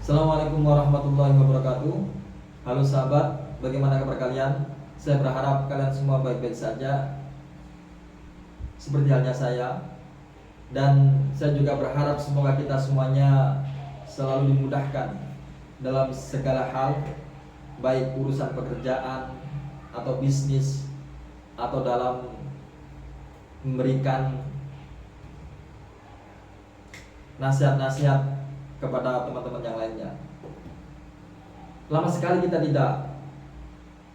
Assalamualaikum warahmatullahi wabarakatuh. Halo sahabat, bagaimana kabar kalian? Saya berharap kalian semua baik-baik saja, seperti halnya saya. Dan saya juga berharap semoga kita semuanya selalu dimudahkan dalam segala hal, baik urusan pekerjaan atau bisnis, atau dalam memberikan nasihat-nasihat kepada teman-teman yang lainnya. Lama sekali kita tidak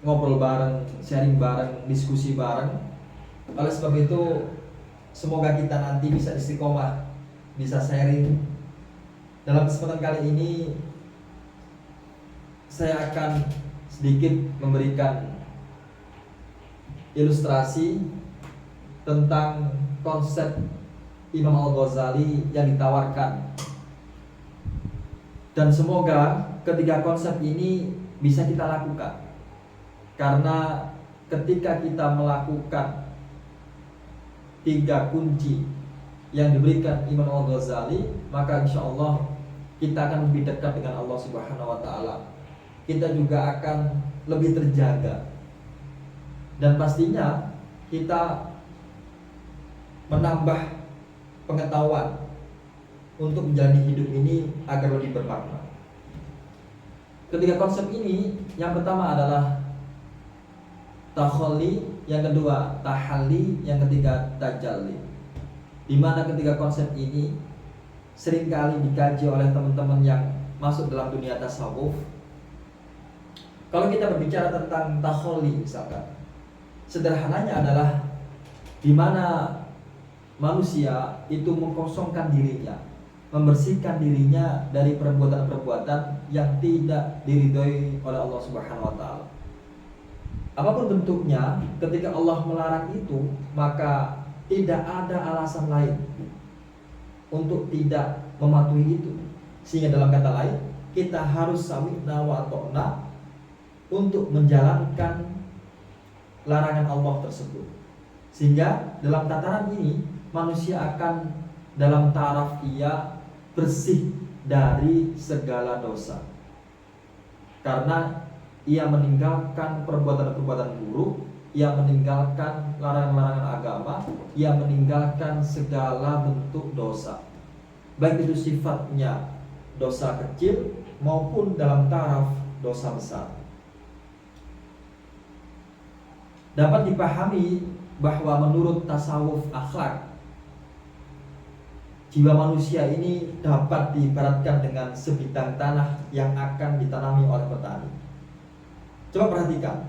ngobrol bareng, sharing bareng, diskusi bareng. Oleh sebab itu, semoga kita nanti bisa istiqomah, bisa sharing. Dalam kesempatan kali ini, saya akan sedikit memberikan ilustrasi tentang konsep Imam Al-Ghazali yang ditawarkan. Dan semoga ketiga konsep ini bisa kita lakukan. Karena ketika kita melakukan tiga kunci yang diberikan Imam Al-Ghazali, maka insya Allah kita akan lebih dekat dengan Allah Subhanahu wa Ta'ala. Kita juga akan lebih terjaga. Dan pastinya kita menambah pengetahuan untuk menjalani hidup ini agar lebih bermakna. Ketiga konsep ini, yang pertama adalah takhalli, yang kedua tahalli, yang ketiga tajalli. Di mana ketiga konsep ini seringkali dikaji oleh teman-teman yang masuk dalam dunia tasawuf. Kalau kita berbicara tentang takhalli misalkan, sederhananya adalah di mana manusia itu mengkosongkan dirinya, membersihkan dirinya dari perbuatan-perbuatan yang tidak diridhoi oleh Allah Subhanahu wa Ta'ala. Apapun bentuknya, ketika Allah melarang itu, maka tidak ada alasan lain untuk tidak mematuhi itu. Sehingga dalam kata lain, kita harus sami'na wa ata'na untuk menjalankan larangan Allah tersebut. Sehingga dalam tataran ini, manusia akan dalam taraf ia bersih dari segala dosa, karena ia meninggalkan perbuatan-perbuatan buruk, ia meninggalkan larangan-larangan agama, ia meninggalkan segala bentuk dosa, baik itu sifatnya dosa kecil maupun dalam taraf dosa besar. Dapat dipahami bahwa menurut tasawuf akhlak, jiwa manusia ini dapat diibaratkan dengan sebidang tanah yang akan ditanami oleh petani. Coba perhatikan,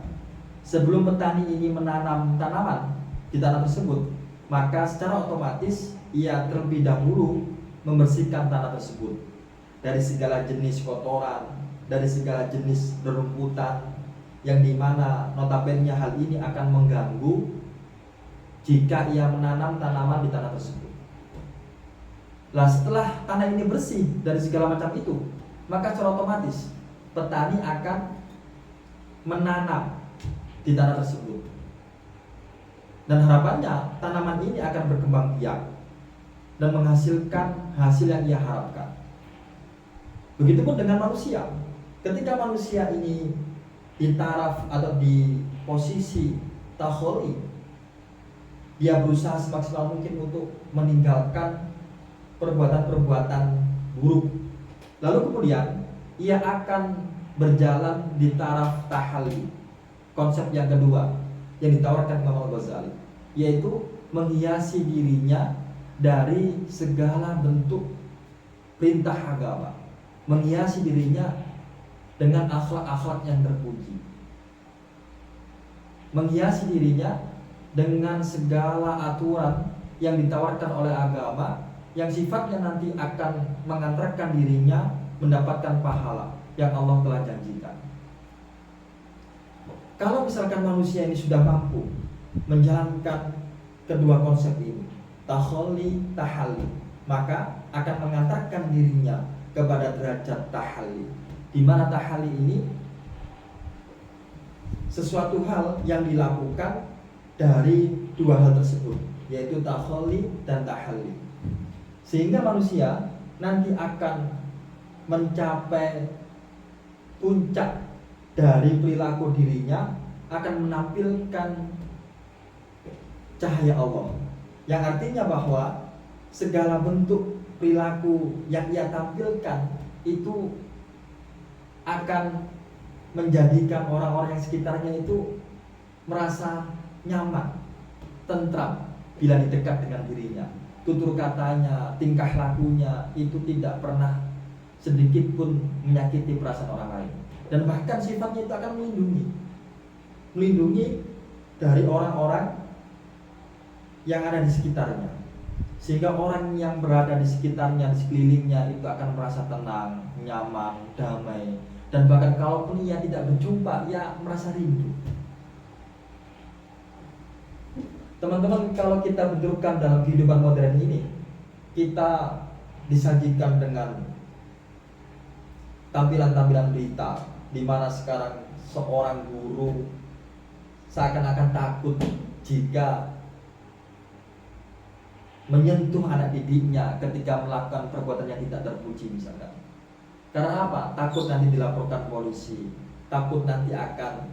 sebelum petani ini menanam tanaman di tanah tersebut, maka secara otomatis ia terlebih dahulu membersihkan tanah tersebut dari segala jenis kotoran, dari segala jenis rerumputan, yang dimana notabene hal ini akan mengganggu jika ia menanam tanaman di tanah tersebut. Lah setelah tanah ini bersih dari segala macam itu, maka secara otomatis petani akan menanam di tanah tersebut. Dan harapannya tanaman ini akan berkembang biak dan menghasilkan hasil yang ia harapkan. Begitupun dengan manusia. Ketika manusia ini di taraf atau di posisi takhalli, dia berusaha semaksimal mungkin untuk meninggalkan perbuatan-perbuatan buruk. Lalu kemudian ia akan berjalan di taraf tahalli, konsep yang kedua yang ditawarkan Imam Al-Ghazali, yaitu menghiasi dirinya dari segala bentuk perintah agama, menghiasi dirinya dengan akhlak-akhlak yang terpuji, menghiasi dirinya dengan segala aturan yang ditawarkan oleh agama, yang sifatnya nanti akan mengantarkan dirinya mendapatkan pahala yang Allah telah janjikan. Kalau misalkan manusia ini sudah mampu menjalankan kedua konsep ini, takhalli, tahalli, maka akan mengantarkan dirinya kepada derajat tahalli, di mana tahalli ini sesuatu hal yang dilakukan dari dua hal tersebut, yaitu takhalli dan tahalli. Sehingga manusia nanti akan mencapai puncak dari perilaku dirinya akan menampilkan cahaya Allah, yang artinya bahwa segala bentuk perilaku yang ia tampilkan itu akan menjadikan orang-orang yang sekitarnya itu merasa nyaman, tentram bila didekat dengan dirinya. Tutur katanya, tingkah lakunya itu tidak pernah sedikit pun menyakiti perasaan orang lain. Dan bahkan sifatnya itu akan melindungi dari orang-orang yang ada di sekitarnya, sehingga orang yang berada di sekitarnya, di sekelilingnya itu akan merasa tenang, nyaman, damai. Dan bahkan kalaupun ia tidak berjumpa, ia merasa rindu. Teman-teman, kalau kita benturkan dalam kehidupan modern ini, kita disajikan dengan tampilan-tampilan berita di mana sekarang seorang guru seakan-akan takut jika menyentuh anak didiknya ketika melakukan perbuatan yang tidak terpuji misalkan. Karena apa? Takut nanti dilaporkan polisi, takut nanti akan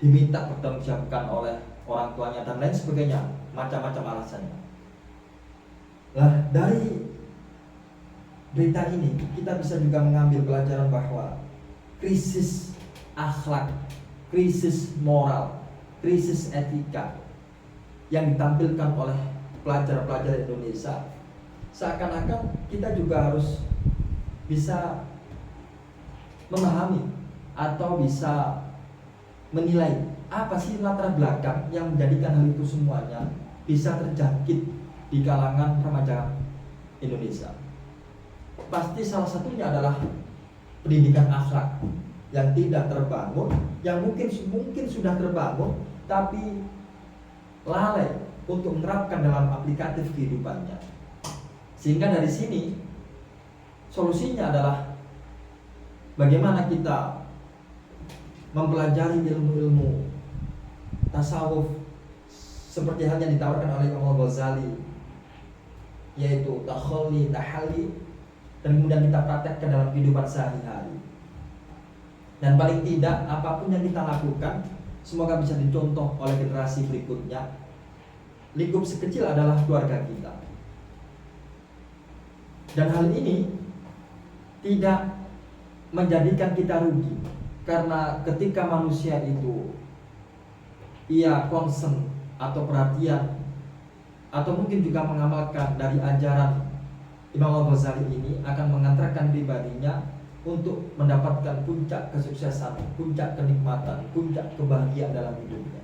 diminta bertanggungjawabkan oleh orang tuanya dan lain sebagainya, macam-macam alasannya. Nah, dari berita ini kita bisa juga mengambil pelajaran bahwa krisis akhlak, krisis moral, krisis etika yang ditampilkan oleh pelajar-pelajar Indonesia, seakan-akan kita juga harus bisa memahami atau bisa menilai apa sih latar belakang yang menjadikan hal itu semuanya bisa terjangkit di kalangan remaja Indonesia. Pasti salah satunya adalah pendidikan akhlak yang tidak terbangun, yang mungkin sudah terbangun tapi lalai untuk menerapkan dalam aplikatif kehidupannya. Sehingga dari sini solusinya adalah bagaimana kita mempelajari ilmu-ilmu tasawuf seperti halnya ditawarkan oleh Imam Ghazali, yaitu takhalli, tahalli, dan kemudian kita praktekkan dalam kehidupan sehari-hari. Dan paling tidak apapun yang kita lakukan semoga bisa dicontoh oleh generasi berikutnya. Lingkup sekecil adalah keluarga kita. Dan hal ini tidak menjadikan kita rugi, karena ketika manusia itu ia concern atau perhatian atau mungkin juga mengamalkan dari ajaran Imam Al-Ghazali ini, akan mengantarkan pribadinya untuk mendapatkan puncak kesuksesan, puncak kenikmatan, puncak kebahagiaan dalam hidupnya.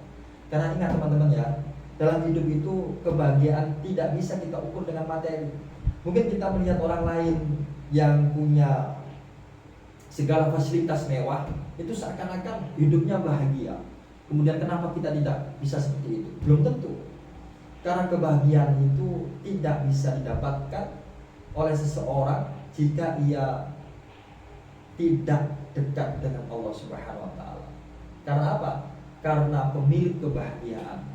Karena ingat teman-teman ya, dalam hidup itu kebahagiaan tidak bisa kita ukur dengan materi. Mungkin kita melihat orang lain yang punya segala fasilitas mewah, itu seakan-akan hidupnya bahagia. Kemudian kenapa kita tidak bisa seperti itu? Belum tentu. Karena kebahagiaan itu tidak bisa didapatkan oleh seseorang jika ia tidak dekat dengan Allah Subhanahu wa taala. Karena apa? Karena pemilik kebahagiaan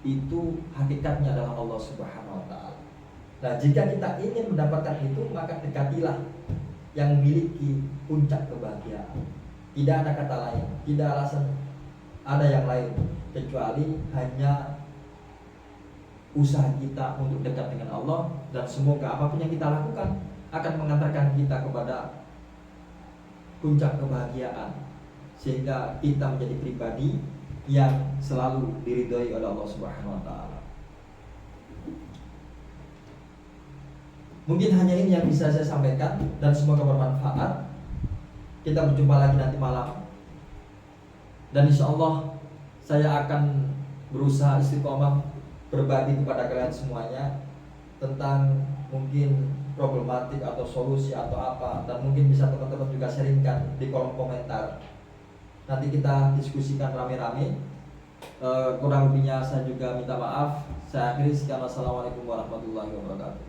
itu hakikatnya adalah Allah Subhanahu wa taala. Nah, jika kita ingin mendapatkan itu, maka dekatilah yang memiliki puncak kebahagiaan. Tidak ada kata lain, tidak alasan ada yang lain kecuali hanya usaha kita untuk dekat dengan Allah. Dan semoga apapun yang kita lakukan akan mengantarkan kita kepada puncak kebahagiaan, sehingga kita menjadi pribadi yang selalu diridhoi oleh Allah Subhanahu wa taala. Mungkin hanya ini yang bisa saya sampaikan dan semoga bermanfaat. Kita berjumpa lagi nanti malam. Dan insya Allah saya akan berusaha istiqomah berbagi kepada kalian semuanya tentang mungkin problematik atau solusi atau apa, dan mungkin bisa teman-teman juga sharingkan di kolom komentar. Nanti kita diskusikan rame-rame. Kurang lebihnya saya juga minta maaf. Saya akhiri sekian. Wassalamualaikum warahmatullahi wabarakatuh.